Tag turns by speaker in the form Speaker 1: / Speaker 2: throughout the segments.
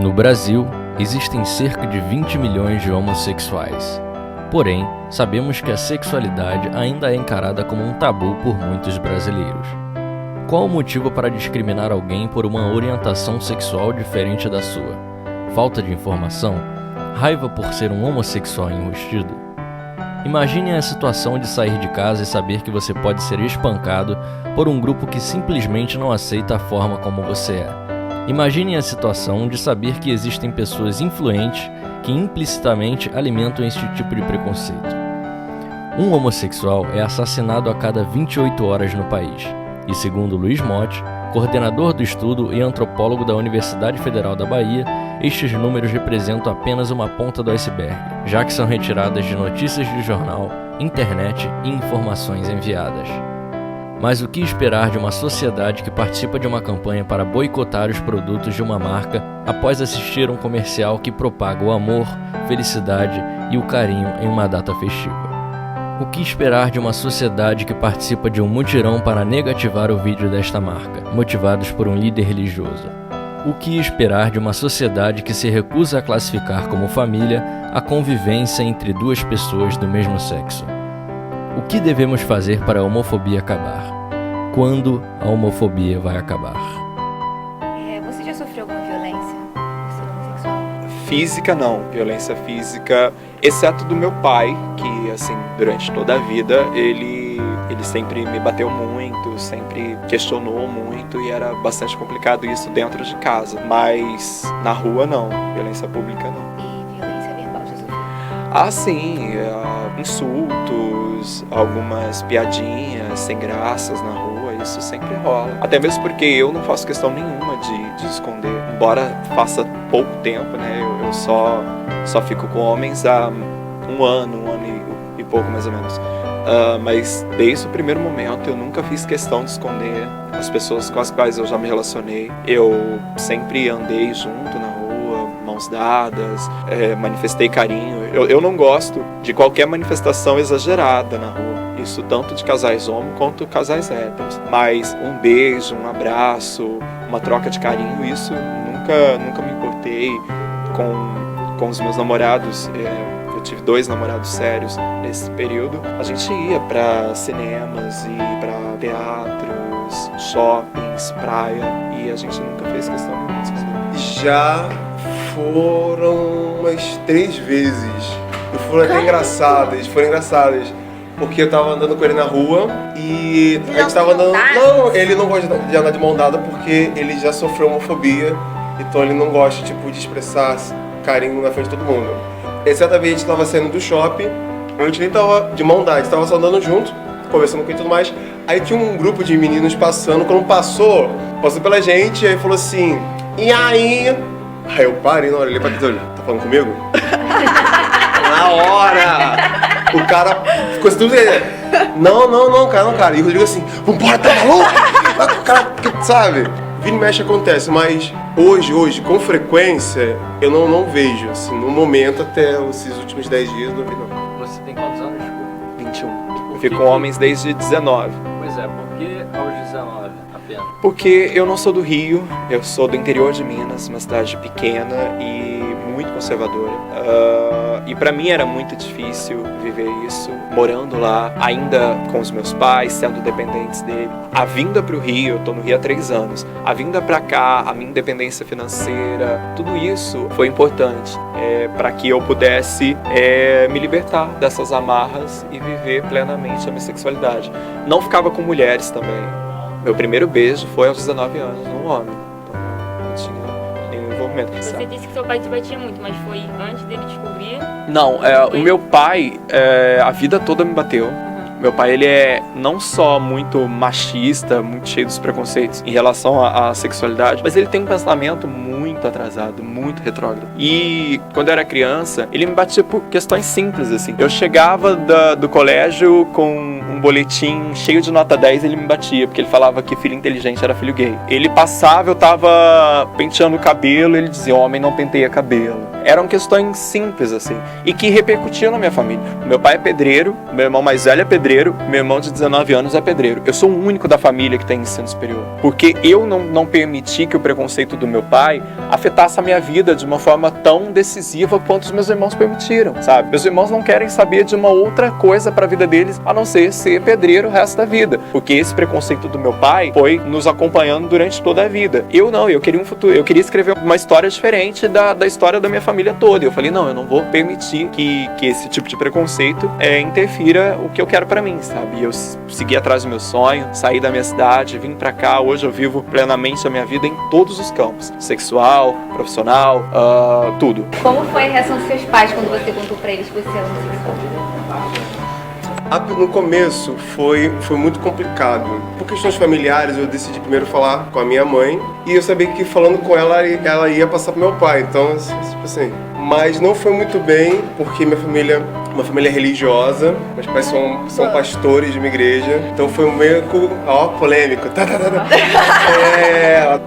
Speaker 1: No Brasil, existem cerca de 20 milhões de homossexuais. Porém, sabemos que a sexualidade ainda é encarada como um tabu por muitos brasileiros. Qual o motivo para discriminar alguém por uma orientação sexual diferente da sua? Falta de informação? Raiva por ser um homossexual enrustido? Imagine a situação de sair de casa e saber que você pode ser espancado por um grupo que simplesmente não aceita a forma como você é. Imagine a situação de saber que existem pessoas influentes que implicitamente alimentam este tipo de preconceito. Um homossexual é assassinado a cada 28 horas no país. E segundo Luiz Motti, coordenador do estudo e antropólogo da Universidade Federal da Bahia, estes números representam apenas uma ponta do iceberg, já que são retiradas de notícias de jornal, internet e informações enviadas. Mas o que esperar de uma sociedade que participa de uma campanha para boicotar os produtos de uma marca após assistir a um comercial que propaga o amor, felicidade e o carinho em uma data festiva? O que esperar de uma sociedade que participa de um mutirão para negativar o vídeo desta marca, motivados por um líder religioso? O que esperar de uma sociedade que se recusa a classificar como família a convivência entre duas pessoas do mesmo sexo? O que devemos fazer para a homofobia acabar? Quando a homofobia vai acabar?
Speaker 2: Você já sofreu alguma violência por ser homossexual?
Speaker 3: Física não, violência física, exceto do meu pai, que assim, durante toda a vida, ele sempre me bateu muito, sempre questionou muito e era bastante complicado isso dentro de casa. Mas na rua não, violência pública não.
Speaker 2: E violência verbal já sofreu?
Speaker 3: Ah, sim, insultos, algumas piadinhas sem graças na rua, isso sempre rola. Até mesmo porque eu não faço questão nenhuma de esconder. Embora faça pouco tempo, né, eu só fico com homens há um ano e pouco mais ou menos. Mas desde o primeiro momento eu nunca fiz questão de esconder as pessoas com as quais eu já me relacionei. Eu sempre andei junto na rua, mãos dadas, manifestei carinho. Eu não gosto de qualquer manifestação exagerada na rua. Isso tanto de casais homo quanto casais héteros. Mas um beijo, um abraço, uma troca de carinho, isso nunca me importei com os meus namorados. Eu tive 2 namorados sérios nesse período. A gente ia para cinemas e para teatros, shoppings, praia, e a gente nunca fez questão nenhuma de esconder.
Speaker 4: Já foram umas 3 vezes. E foram até engraçadas, porque eu tava andando com ele na rua e a gente tava andando... Não, ele não gosta de andar de mão dada porque ele já sofreu homofobia, então ele não gosta, de expressar carinho na frente de todo mundo. Certa vez a gente tava saindo do shopping, a gente nem tava de mão dada, a gente tava só andando junto, conversando com ele e tudo mais. Aí tinha um grupo de meninos passando, quando passou pela gente, aí falou assim, e aí? Aí eu parei na hora, olhei pra dentro, tá falando comigo? Na hora! O cara ficou assim, tudo não, cara. E o Rodrigo assim, vambora, tá maluco? O cara, sabe? Vira e mexe acontece, mas hoje, com frequência, eu não vejo, assim, no momento, até esses últimos 10 dias, não vi não.
Speaker 1: Você tem quantos anos, desculpa?
Speaker 3: 21. Eu fico com homens desde 19.
Speaker 1: Pois é, por que aos 19 apenas?
Speaker 3: Porque eu não sou do Rio, eu sou do interior de Minas, uma cidade pequena e muito conservadora. E pra mim era muito difícil viver isso, morando lá, ainda com os meus pais, sendo dependentes dele. A vinda pro Rio, eu tô no Rio há 3 anos, a vinda pra cá, a minha independência financeira, tudo isso foi importante para que eu pudesse me libertar dessas amarras e viver plenamente a minha sexualidade. Não ficava com mulheres também. Meu primeiro beijo foi aos 19 anos, num homem. Então, não tinha nenhum envolvimento.
Speaker 2: Você disse que seu pai te batia muito, mas foi antes dele descobrir?
Speaker 3: Não, o meu pai, a vida toda me bateu. Meu pai, ele é não só muito machista, muito cheio dos preconceitos em relação à sexualidade, mas ele tem um pensamento muito atrasado, muito retrógrado. E quando eu era criança, ele me batia por questões simples, assim. Eu chegava do colégio com um boletim cheio de nota 10, ele me batia, porque ele falava que filho inteligente era filho gay. Ele passava, eu tava penteando o cabelo, ele dizia, homem não penteia cabelo. Eram questões simples, assim, e que repercutiam na minha família. Meu pai é pedreiro, meu irmão mais velho é pedreiro, meu irmão de 19 anos é pedreiro. Eu sou o único da família que tem ensino superior, porque eu não permiti que o preconceito do meu pai afetasse a minha vida de uma forma tão decisiva quanto os meus irmãos permitiram, sabe? Meus irmãos não querem saber de uma outra coisa para a vida deles, a não ser pedreiro o resto da vida, porque esse preconceito do meu pai foi nos acompanhando durante toda a vida. Eu não, eu queria um futuro, eu queria escrever uma história diferente da história da minha família toda. Eu falei, não, eu não vou permitir que esse tipo de preconceito interfira o que eu quero para mim, sabe? E eu segui atrás do meu sonho, saí da minha cidade, vim para cá. Hoje eu vivo plenamente a minha vida em todos os campos, sexual, profissional, tudo.
Speaker 2: Como foi a reação dos seus pais quando você contou para eles que você era homossexual?
Speaker 4: No começo foi muito complicado. Por questões familiares, eu decidi primeiro falar com a minha mãe. E eu sabia que falando com ela ia passar pro meu pai. Então, tipo assim... Mas não foi muito bem, porque minha família é uma família religiosa. Meus pais são pastores de uma igreja. Então foi meio polêmico.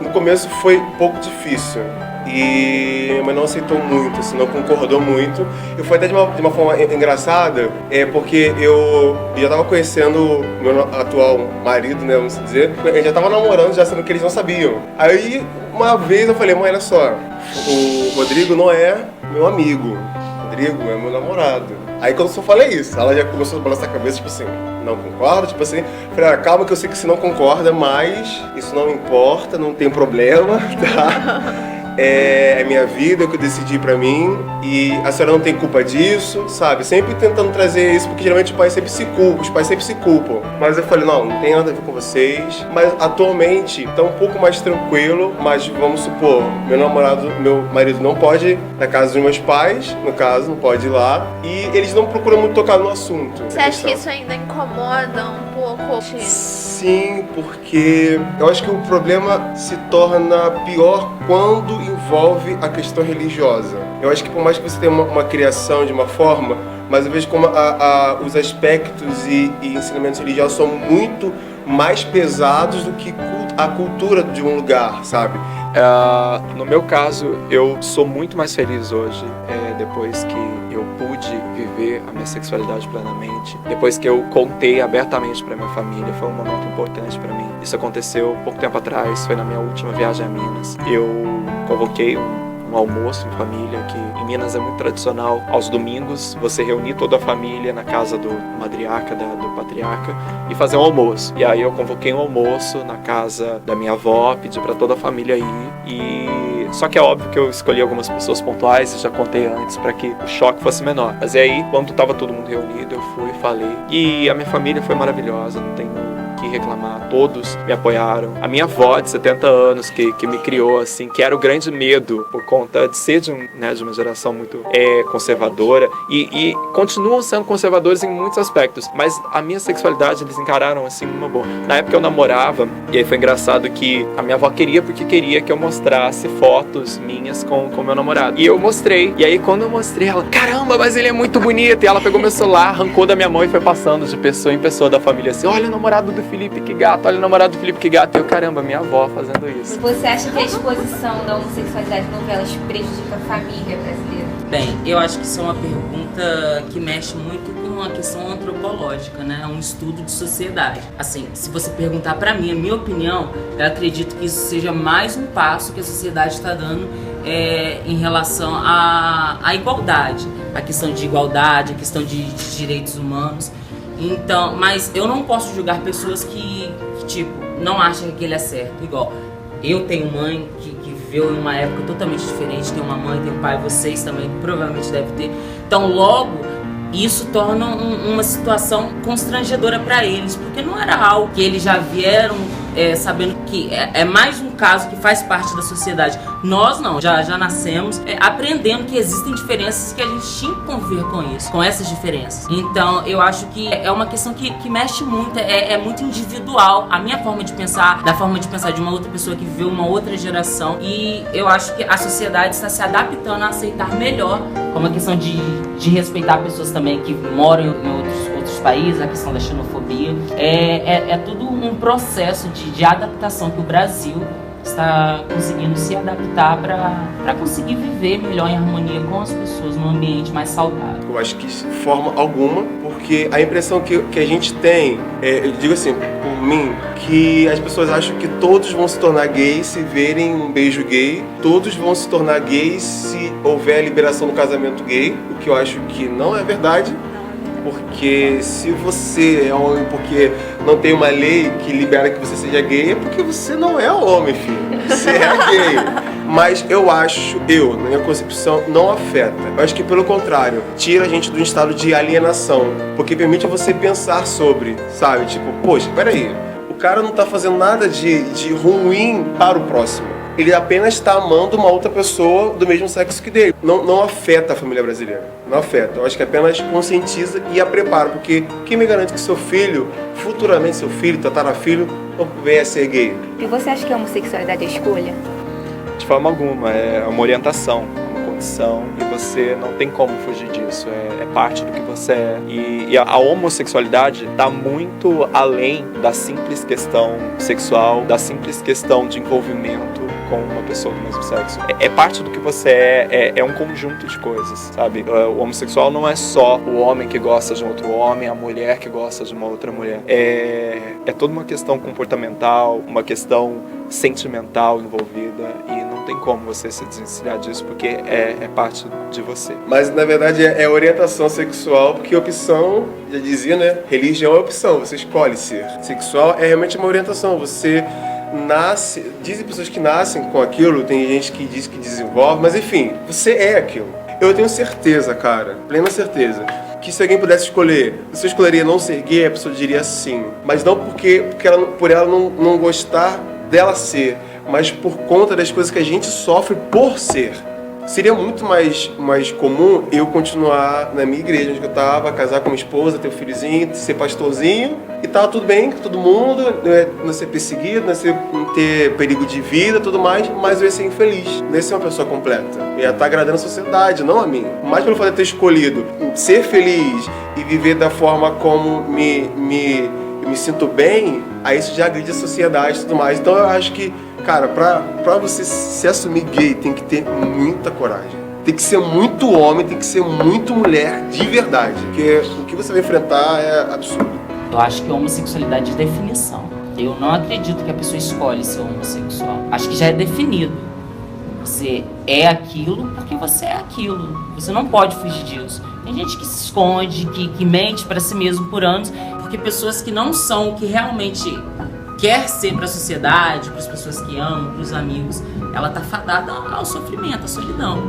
Speaker 4: No começo foi um pouco difícil. E minha mãe não aceitou muito, assim, não concordou muito. E foi até de uma forma engraçada, porque eu já tava conhecendo meu atual marido, né, vamos dizer. A gente já tava namorando, já sendo que eles não sabiam. Aí, uma vez eu falei, mãe, olha só, o Rodrigo não é meu amigo, o Rodrigo é meu namorado. Aí quando eu só falei isso, ela já começou a balançar a cabeça, tipo assim, não concordo, tipo assim. Falei, calma que eu sei que você não concorda, mas isso não importa, não tem problema, tá? É minha vida, é o que eu decidi pra mim e a senhora não tem culpa disso, sabe? Sempre tentando trazer isso, porque geralmente os pais sempre se culpam. Mas eu falei, não tem nada a ver com vocês. Mas atualmente tá um pouco mais tranquilo, mas vamos supor, meu marido não pode ir na casa dos meus pais, no caso, não pode ir lá. E eles não procuram muito tocar no assunto.
Speaker 5: Você acha que isso ainda incomoda um pouco?
Speaker 4: Sim, porque eu acho que o problema se torna pior quando envolve a questão religiosa. Eu acho que por mais que você tenha uma criação de uma forma, mas eu vejo como os aspectos e ensinamentos religiosos são muito mais pesados do que a cultura de um lugar, sabe?
Speaker 3: No meu caso, eu sou muito mais feliz hoje, depois que eu pude viver a minha sexualidade plenamente, depois que eu contei abertamente para minha família. Foi um momento importante para mim. Isso aconteceu pouco tempo atrás, foi na minha última viagem a Minas. Eu convoquei um almoço em família, que em Minas é muito tradicional. Aos domingos, você reunir toda a família na casa do matriarca, do patriarca, e fazer um almoço. E aí eu convoquei um almoço na casa da minha avó, pedi para toda a família ir. Só que é óbvio que eu escolhi algumas pessoas pontuais, e já contei antes, para que o choque fosse menor. Mas aí, quando estava todo mundo reunido, eu fui e falei. E a minha família foi maravilhosa, não tenho que reclamar, todos me apoiaram. A minha avó de 70 anos que me criou, assim, que era o grande medo por conta de ser de uma geração muito conservadora e continuam sendo conservadores em muitos aspectos, mas a minha sexualidade eles encararam assim numa boa. Na época eu namorava e aí foi engraçado que a minha avó queria que eu mostrasse fotos minhas com meu namorado. E eu mostrei. E aí quando eu mostrei, ela, caramba, mas ele é muito bonito. E ela pegou meu celular, arrancou da minha mão e foi passando de pessoa em pessoa da família assim, olha o namorado do Felipe, que gato, olha o namorado do Felipe, que gato. E eu, caramba, minha avó fazendo isso.
Speaker 2: Você acha que a exposição da homossexualidade em novelas prejudica a família brasileira?
Speaker 6: Bem, eu acho que isso é uma pergunta que mexe muito com a questão antropológica, né? É um estudo de sociedade. Assim, se você perguntar pra mim, a minha opinião, eu acredito que isso seja mais um passo que a sociedade está dando em relação à igualdade. A questão de igualdade, a questão de direitos humanos. Então, mas eu não posso julgar pessoas que tipo, não acham que aquele é certo. Igual, eu tenho mãe que viveu em uma época totalmente diferente, tem uma mãe, tem um pai, vocês também provavelmente devem ter. Então, logo, isso torna uma situação constrangedora para eles, porque não era algo que eles já vieram sabendo que é mais um caso que faz parte da sociedade. Nós não, já nascemos aprendendo que existem diferenças, que a gente tinha que conviver com isso, com essas diferenças. Então eu acho que é uma questão que mexe muito, é muito individual a minha forma de pensar, da forma de pensar de uma outra pessoa que viveu uma outra geração, e eu acho que a sociedade está se adaptando a aceitar melhor, como a questão de respeitar pessoas também que moram em outros países, a questão da xenofobia. É tudo um processo de adaptação que o Brasil está conseguindo se adaptar para conseguir viver melhor em harmonia com as pessoas, num ambiente mais saudável.
Speaker 4: Eu acho que de forma alguma, porque a impressão que a gente tem, eu digo assim, por mim, que as pessoas acham que todos vão se tornar gays se verem um beijo gay, todos vão se tornar gays se houver a liberação do casamento gay, o que eu acho que não é verdade. Porque se você é homem porque não tem uma lei que libera que você seja gay, é porque você não é homem, filho. Você é gay. Mas eu acho, na minha concepção, não afeta. Eu acho que pelo contrário, tira a gente de um estado de alienação. Porque permite você pensar sobre, sabe? Tipo, poxa, peraí, o cara não tá fazendo nada de ruim para o próximo. Ele apenas está amando uma outra pessoa do mesmo sexo que dele. Não afeta a família brasileira. Não afeta. Eu acho que apenas conscientiza e a prepara. Porque quem me garante que seu filho, futuramente seu filho, tatarafilho, não venha a ser gay?
Speaker 2: E você acha que a homossexualidade é escolha?
Speaker 3: De forma alguma, é uma orientação, uma condição, e você não tem como fugir disso, é parte do que você é. E a homossexualidade está muito além da simples questão sexual, da simples questão de envolvimento com uma pessoa do mesmo sexo. É parte do que você é um conjunto de coisas, sabe? O homossexual não é só o homem que gosta de um outro homem, a mulher que gosta de uma outra mulher. É toda uma questão comportamental, uma questão sentimental envolvida, e não tem como você se desvencilhar disso, porque é parte de você.
Speaker 4: Mas na verdade é orientação sexual, porque opção, já dizia, né? Religião é opção, você escolhe ser. Sexual é realmente uma orientação, você nasce, dizem pessoas que nascem com aquilo, tem gente que diz que desenvolve, mas enfim, você é aquilo. Eu tenho certeza, cara, plena certeza, que se alguém pudesse escolher, você escolheria não ser gay, a pessoa diria sim. Mas não por ela não gostar dela ser, mas por conta das coisas que a gente sofre por ser. Seria muito mais comum eu continuar na minha igreja, onde eu estava, casar com minha esposa, ter um filhozinho, ser pastorzinho, e tava tudo bem com todo mundo, não ser perseguido, não ter perigo de vida e tudo mais, mas eu ia ser infeliz, não ia ser uma pessoa completa. Eu ia estar agradando a sociedade, não a mim. Mas pelo fato de ter escolhido ser feliz e viver da forma como me sinto bem, aí isso já agride a sociedade e tudo mais. Então eu acho que, cara, pra você se assumir gay, tem que ter muita coragem. Tem que ser muito homem, tem que ser muito mulher de verdade. Porque o que você vai enfrentar é absurdo.
Speaker 6: Eu acho que a homossexualidade é definição. Eu não acredito que a pessoa escolhe ser homossexual. Acho que já é definido. Você é aquilo porque você é aquilo. Você não pode fugir disso. Tem gente que se esconde, que mente pra si mesmo por anos, porque pessoas que não são o que realmente quer ser para a sociedade, para as pessoas que amam, para os amigos, ela tá fadada ao sofrimento, à solidão.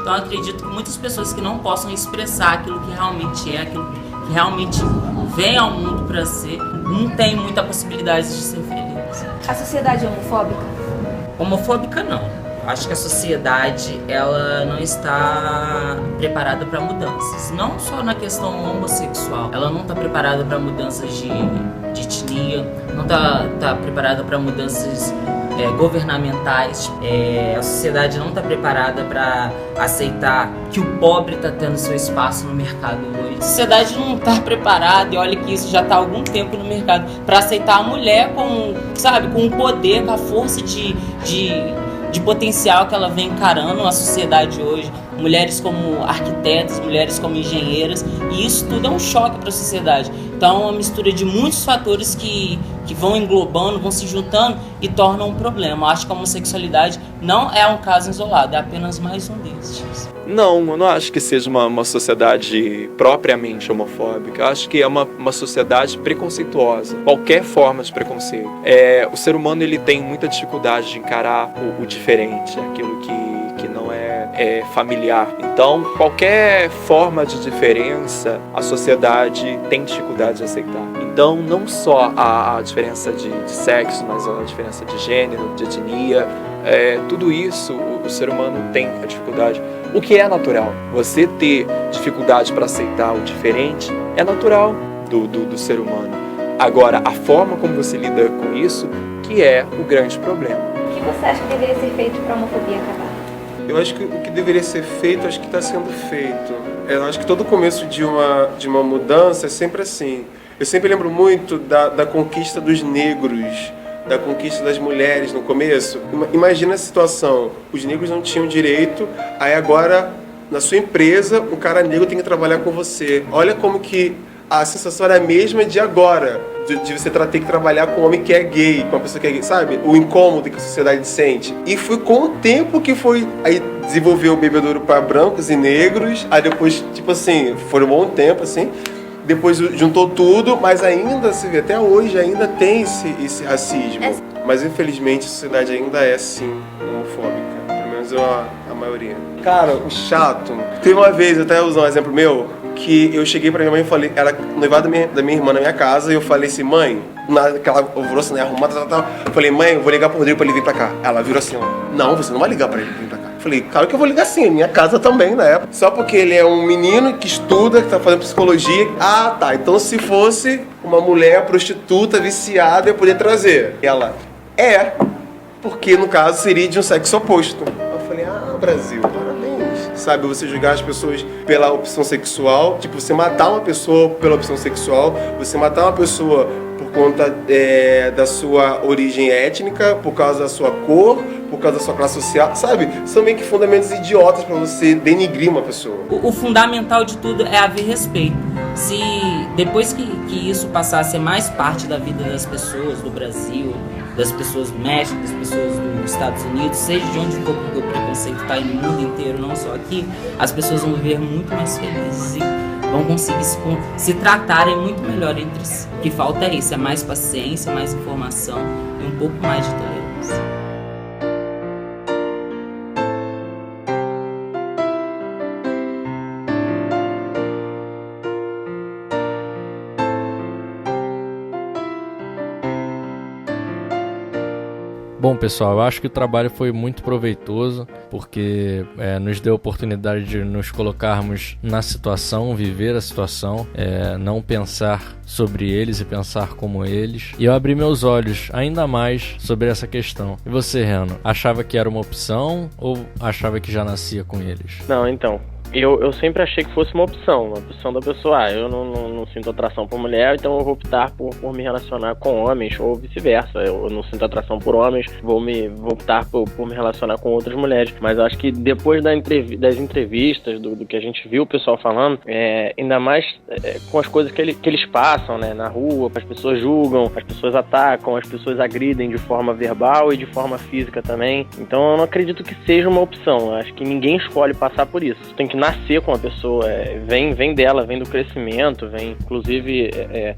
Speaker 6: Então eu acredito que muitas pessoas que não possam expressar aquilo que realmente é, aquilo que realmente vem ao mundo para ser, não tem muita possibilidade de ser feliz.
Speaker 2: A sociedade é homofóbica?
Speaker 6: Homofóbica não. Acho que a sociedade, ela não está preparada para mudanças. Não só na questão homossexual. Ela não está preparada para mudanças de etnia, não está preparada para mudanças governamentais. A sociedade não está preparada para aceitar que o pobre está tendo seu espaço no mercado hoje. A sociedade não está preparada, e olha que isso já está há algum tempo no mercado, para aceitar a mulher com o poder, com a força de potencial que ela vem encarando a sociedade hoje. Mulheres como arquitetas, mulheres como engenheiras, e isso tudo é um choque para a sociedade. Então é uma mistura de muitos fatores que vão englobando, vão se juntando e tornam um problema. Eu acho que a homossexualidade não é um caso isolado, é apenas mais um destes.
Speaker 3: Não, eu não acho que seja uma sociedade propriamente homofóbica. Eu acho que é uma sociedade preconceituosa. Qualquer forma de preconceito. O ser humano, ele tem muita dificuldade de encarar o diferente, aquilo que não é familiar. Então, qualquer forma de diferença, a sociedade tem dificuldade de aceitar. Então, não só a diferença de sexo, mas a diferença de gênero, de etnia, tudo isso o ser humano tem a dificuldade. O que é natural. Você ter dificuldade para aceitar o diferente é natural do ser humano. Agora, a forma como você lida com isso que é o grande problema.
Speaker 2: O que você acha que deveria ser feito para a homofobia acabar?
Speaker 4: Eu acho que o que deveria ser feito, acho que está sendo feito. Eu acho que todo começo de uma mudança é sempre assim. Eu sempre lembro muito da conquista dos negros da conquista das mulheres no começo. Imagina a situação, os negros não tinham direito, aí agora na sua empresa o cara negro tem que trabalhar com você. Olha como que a sensação era a mesma de agora, de você ter que trabalhar com um homem que é gay, com uma pessoa que é gay, sabe? O incômodo que a sociedade sente. E foi com o tempo que foi, aí desenvolveu o bebedouro para brancos e negros, aí depois, tipo assim, foi um bom tempo, assim, depois juntou tudo, mas ainda, se vê, até hoje ainda tem esse racismo. Mas infelizmente a sociedade ainda é, sim, homofóbica, pelo menos a maioria. Cara, o chato, teve uma vez, até vou usar um exemplo meu, que eu cheguei pra minha mãe e falei, era noivado da minha irmã na minha casa, e eu falei assim, mãe, naquela alvoroça, né, arrumada, tal. Eu falei, mãe, eu vou ligar pro Rodrigo pra ele vir pra cá. Ela virou assim, não, você não vai ligar pra ele vir pra cá. Eu falei, claro que eu vou ligar sim, minha casa também, na época. Só porque ele é um menino que estuda, que tá fazendo psicologia. Ah, tá, então se fosse uma mulher prostituta, viciada, eu poderia trazer. E ela, porque no caso seria de um sexo oposto. Eu falei, Brasil, parabéns. Sabe, você julgar as pessoas pela opção sexual, tipo, você matar uma pessoa pela opção sexual, você matar uma pessoa por conta da sua origem étnica, por causa da sua cor, por causa da sua classe social, sabe? São meio que fundamentos idiotas pra você denigrir uma pessoa.
Speaker 6: O fundamental de tudo é haver respeito. Se depois que isso passar a ser mais parte da vida das pessoas do Brasil, das pessoas do México, das pessoas dos Estados Unidos, seja de onde for, porque o preconceito está no mundo inteiro, não só aqui, as pessoas vão viver muito mais felizes e vão conseguir se tratarem muito melhor entre si. O que falta é isso, é mais paciência, mais informação e um pouco mais de tolerância.
Speaker 1: Bom, pessoal, eu acho que o trabalho foi muito proveitoso, porque nos deu a oportunidade de nos colocarmos na situação, viver a situação, não pensar sobre eles e pensar como eles. E eu abri meus olhos ainda mais sobre essa questão. E você, Reno, achava que era uma opção ou achava que já nascia com eles?
Speaker 7: Não, então... Eu sempre achei que fosse uma opção da pessoa, eu não sinto atração por mulher, então eu vou optar por me relacionar com homens, ou vice-versa, eu não sinto atração por homens, vou optar por me relacionar com outras mulheres. Mas eu acho que depois das entrevistas, do que a gente viu o pessoal falando, ainda mais com as coisas que eles passam, né, na rua, as pessoas julgam, as pessoas atacam, as pessoas agridem de forma verbal e de forma física também. Então eu não acredito que seja uma opção, eu acho que ninguém escolhe passar por isso. Tem que nascer com a pessoa, vem dela, vem do crescimento, inclusive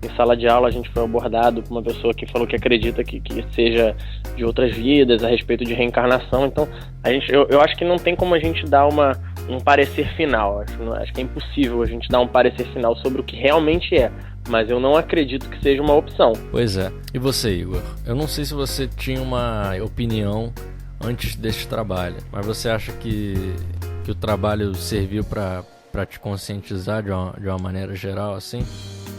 Speaker 7: em sala de aula a gente foi abordado por uma pessoa que falou que acredita que seja de outras vidas, a respeito de reencarnação. Então eu acho que não tem como a gente dar um parecer final, acho que é impossível a gente dar um parecer final sobre o que realmente é, mas eu não acredito que seja uma opção.
Speaker 1: Pois é. E você, Igor? Eu não sei se você tinha uma opinião antes deste trabalho, mas você acha que o trabalho serviu para te conscientizar de uma maneira geral, assim?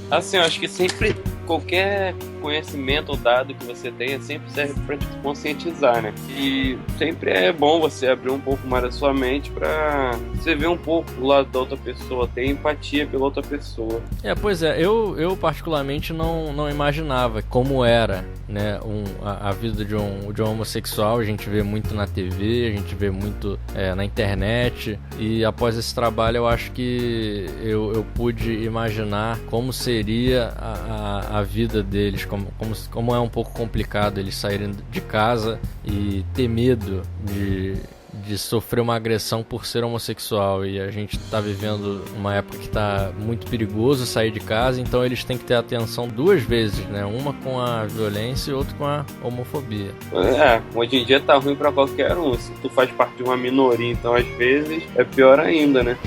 Speaker 8: Assim, eu acho que sempre, qualquer conhecimento ou dado que você tenha, sempre serve para te conscientizar, né? E sempre é bom você abrir um pouco mais a sua mente para você ver um pouco do lado da outra pessoa, ter empatia pela outra pessoa.
Speaker 1: Pois é, eu particularmente não imaginava como era, né, a vida de um homossexual. A gente vê muito na TV, a gente vê muito na internet, e após esse trabalho eu acho que eu pude imaginar como seria a vida deles, como é um pouco complicado eles saírem de casa e ter medo de sofrer uma agressão por ser homossexual. E a gente tá vivendo uma época que tá muito perigoso sair de casa, então eles têm que ter atenção duas vezes, né? Uma com a violência e outra com a homofobia.
Speaker 8: Hoje em dia tá ruim pra qualquer um. Se tu faz parte de uma minoria, então às vezes é pior ainda, né?